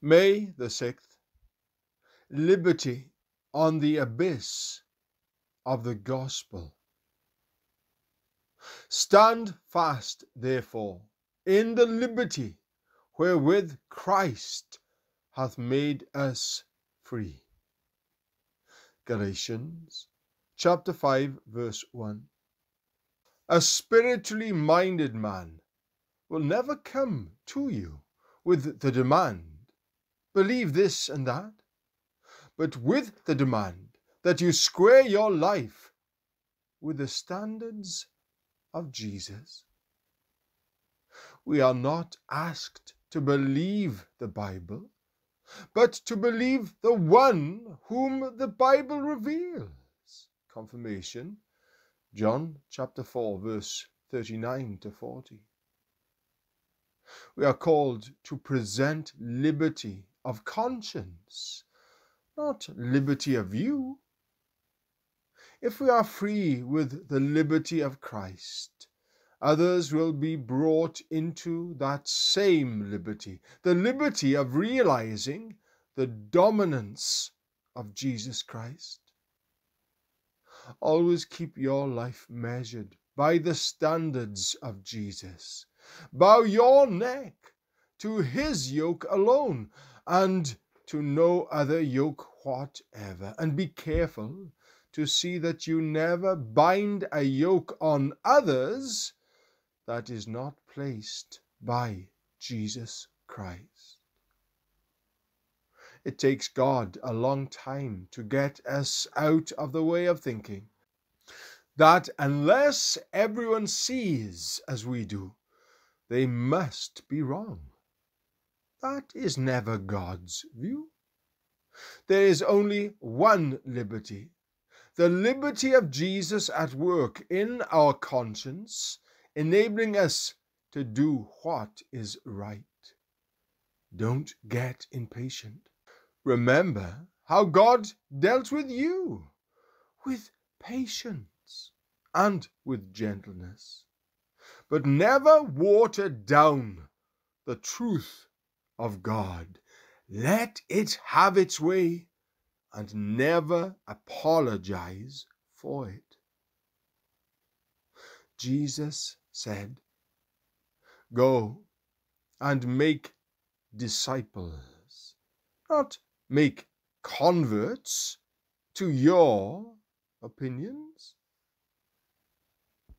May the 6th, liberty on the abyss of the gospel. Stand fast, therefore, in the liberty wherewith Christ hath made us free. Galatians chapter 5, verse 1. A spiritually minded man will never come to you with the demand, believe this and that, but with the demand that you square your life with the standards of Jesus. We are not asked to believe the Bible, but to believe the one whom the Bible reveals. Confirmation, John chapter 4, verse 39 to 40. We are called to present liberty of conscience, not liberty of view. If we are free with the liberty of Christ, others will be brought into that same liberty, the liberty of realizing the dominance of Jesus Christ. Always keep your life measured by the standards of Jesus. Bow your neck to his yoke alone and to no other yoke whatever. And be careful to see that you never bind a yoke on others that is not placed by Jesus Christ. It takes God a long time to get us out of the way of thinking that unless everyone sees as we do, they must be wrong. That is never God's view. There is only one liberty, the liberty of Jesus at work in our conscience, enabling us to do what is right. Don't get impatient. Remember how God dealt with you, with patience and with gentleness. But never water down the truth of God. Let it have its way and never apologize for it. Jesus said, "Go and make disciples," not make converts to your opinions.